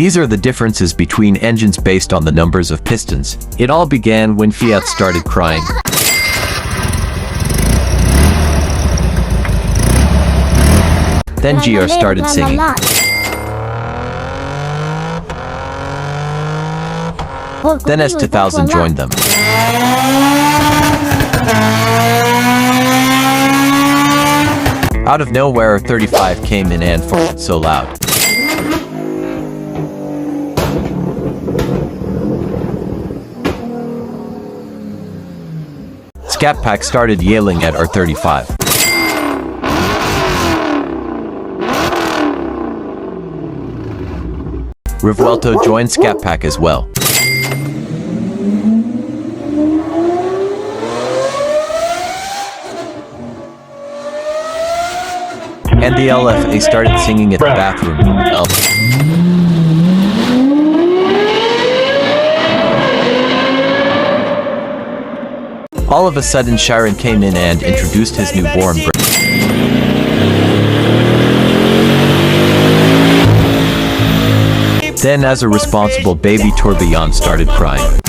These are the differences between engines based on the numbers of pistons. It all began when Fiat started crying. Then GR started singing. Then S2000 joined them. Out of nowhere, 35 came in and farted so loud. Scat Pack started yelling at R35. Revuelto joined Scat Pack as well. And the LFA started singing at the bathroom. All of a sudden Sharon came in and introduced his newborn brother. Then as a responsible baby, Tourbillon started crying.